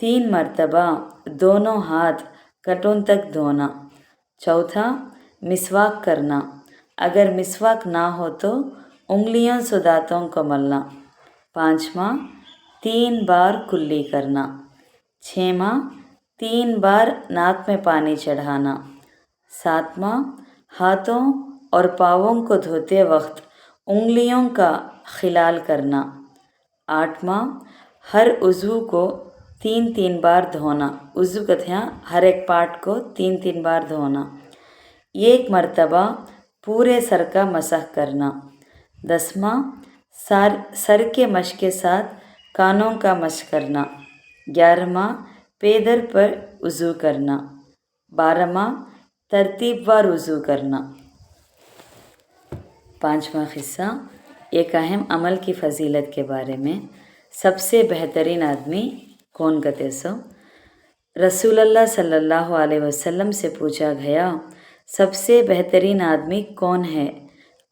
3 مرتبہ دونوں ہاتھ کٹوں تک دھونا۔ چوتھا، مسواک کرنا، اگر مسواک نہ ہو تو انگلیوں سے دانتوں کو ملنا۔ 5واں، 3 بار کلی کرنا۔ 6واں، 3 بار ناک میں پانی چڑھانا۔ 7واں، ہاتھوں اور پاؤں کو دھوتے وقت انگلیوں کا خلال کرنا۔ 8واں، ہر عضو کو 3 بار دھونا۔ عضو کہتے ہیں ہر ایک پارٹ کو 3 بار دھونا۔ 1 مرتبہ پورے سر کا مسح کرنا۔ 10واں، سر کے مش کے ساتھ کانوں کا مش کرنا۔ 11واں، پیدر پر وضو کرنا۔ 12واں، ترتیب وار وضو کرنا۔ 5واں قصہ، ایک اہم عمل کی فضیلت کے بارے میں۔ سب سے بہترین آدمی کون کہتے سو؟ رسول اللہ صلی اللہ علیہ وسلم سے پوچھا گیا سب سے بہترین آدمی کون ہے؟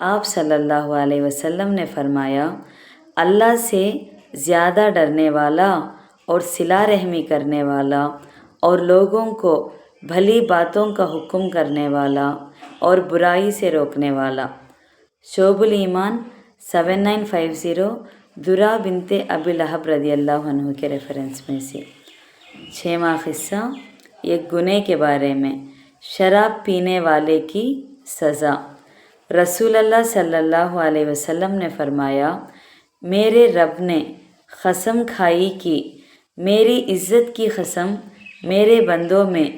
آپ صلی اللہ علیہ وسلم نے فرمایا، اللہ سے زیادہ ڈرنے والا اور صلہ رحمی کرنے والا اور لوگوں کو بھلی باتوں کا حکم کرنے والا اور برائی سے روکنے والا۔ شعب الایمان 7950، درا بنت ابی لہب رضی اللہ عنہ کے ریفرنس میں سے۔ 6واں قصہ، ایک گناہ کے بارے میں، شراب پینے والے کی سزا۔ رسول اللہ صلی اللہ علیہ وسلم نے فرمایا، میرے رب نے قسم کھائی کہ میری عزت کی قسم، میرے بندوں میں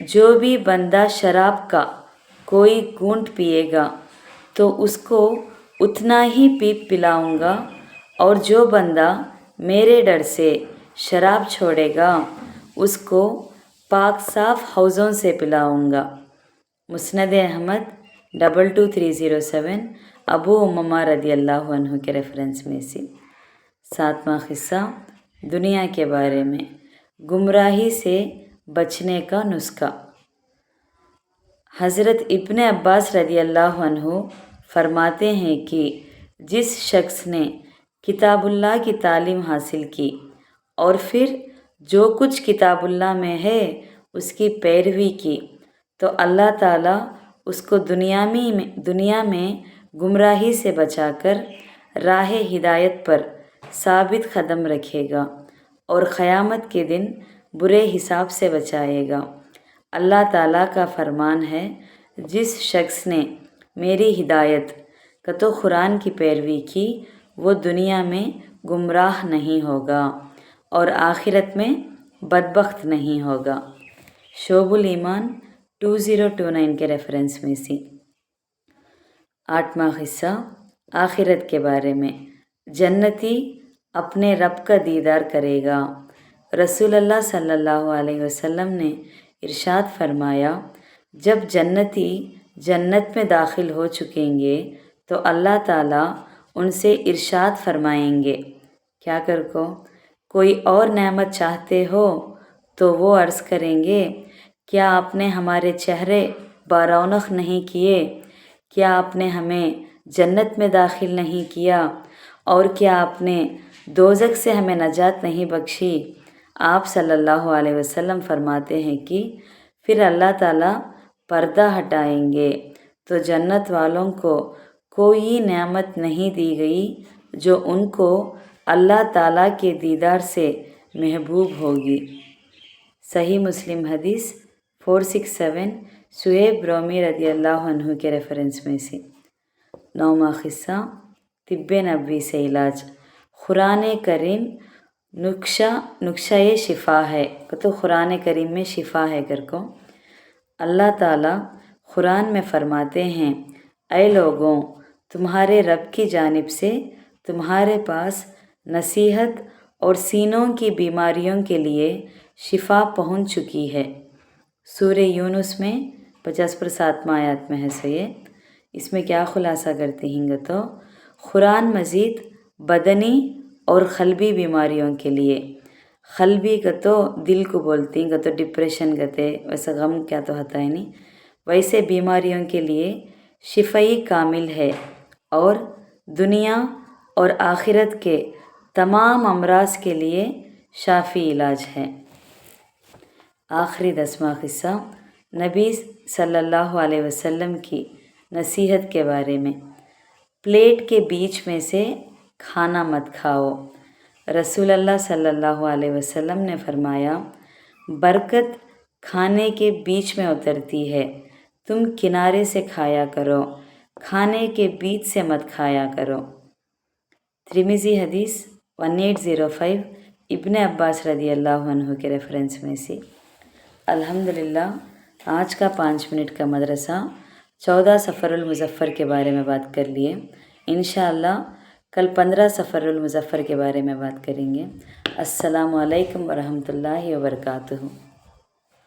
جو بھی بندہ شراب کا کوئی گھونٹ پیے گا تو اس کو اتنا ہی پلاؤں گا، اور جو بندہ میرے ڈر سے شراب چھوڑے گا اس کو پاک صاف حوضوں سے پلاؤں گا۔ مسند احمد 22307، ابو امامہ رضی اللہ عنہ کے ریفرنس میں سے۔ 7واں قصہ، دنیا کے بارے میں، گمراہی سے بچنے کا نسخہ۔ حضرت ابن عباس رضی اللہ عنہ فرماتے ہیں کہ جس شخص نے کتاب اللہ کی تعلیم حاصل کی اور پھر جو کچھ کتاب اللہ میں ہے اس کی پیروی کی تو اللہ تعالیٰ اس کو دنیا میں گمراہی سے بچا کر راہ ہدایت پر ثابت قدم رکھے گا، اور قیامت کے دن برے حساب سے بچائے گا۔ اللہ تعالیٰ کا فرمان ہے، جس شخص نے میری ہدایت تو قرآن کی پیروی کی وہ دنیا میں گمراہ نہیں ہوگا اور آخرت میں بدبخت نہیں ہوگا۔ شعب الایمان 2029 کے ریفرنس میں سے۔ 8واں قصہ، آخرت کے بارے میں، جنتی اپنے رب کا دیدار کرے گا۔ رسول اللہ صلی اللہ علیہ وسلم نے ارشاد فرمایا، جب جنتی جنت میں داخل ہو چکیں گے تو اللہ تعالیٰ ان سے ارشاد فرمائیں گے، کیا کر کو کوئی اور نعمت چاہتے ہو؟ تو وہ عرض کریں گے، کیا آپ نے ہمارے چہرے بارونق نہیں کیے؟ کیا آپ نے ہمیں جنت میں داخل نہیں کیا؟ اور کیا آپ نے دوزخ سے ہمیں نجات نہیں بخشی؟ آپ صلی اللہ علیہ وسلم فرماتے ہیں کہ پھر اللہ تعالیٰ پردہ ہٹائیں گے تو جنت والوں کو کوئی نعمت نہیں دی گئی جو ان کو اللہ تعالیٰ کے دیدار سے محبوب ہوگی۔ صحیح مسلم حدیث 467، سہیب رومی رضی اللہ عنہ کے ریفرنس میں سے۔ 9واں قصہ، طب نبوی سے علاج۔ قرآن کریم نقشہ شفا ہے، تو قرآن کریم میں شفا ہے کر کو۔ اللہ تعالیٰ قرآن میں فرماتے ہیں، اے لوگوں، تمہارے رب کی جانب سے تمہارے پاس نصیحت اور سینوں کی بیماریوں کے لیے شفا پہنچ چکی ہے۔ سورہ یونس میں 50-7 آیات میں ہے یہ۔ اس میں کیا خلاصہ کرتے ہیں تو قرآن مزید بدنی اور قلبی بیماریوں کے لیے، قلبی کا تو دل کو بولتی ہیں تو ڈپریشن کہتے، ویسے غم کیا تو ہوتا ہے نہیں، ویسے بیماریوں کے لیے شفائی کامل ہے، اور دنیا اور آخرت کے تمام امراض کے لیے شافی علاج ہے۔ آخری 10واں قصہ نبی صلی اللہ علیہ وسلم کی نصیحت کے بارے میں۔ پلیٹ کے بیچ میں سے کھانا مت کھاؤ۔ رسول اللہ صلی اللہ علیہ وسلم نے فرمایا، برکت کھانے کے بیچ میں اترتی ہے، تم کنارے سے کھایا کرو، کھانے کے بیچ سے مت کھایا کرو۔ ترمذی حدیث 1805 ابن عباس رضی اللہ عنہ کے ریفرنس میں سے۔ الحمدللہ آج کا 5 منٹ کا مدرسہ 14 صفر المظفر کے بارے میں بات کر لیے۔ انشاءاللہ کل 15 صفر المظفر کے بارے میں بات کریں گے۔ السلام علیکم ورحمۃ اللہ وبرکاتہ۔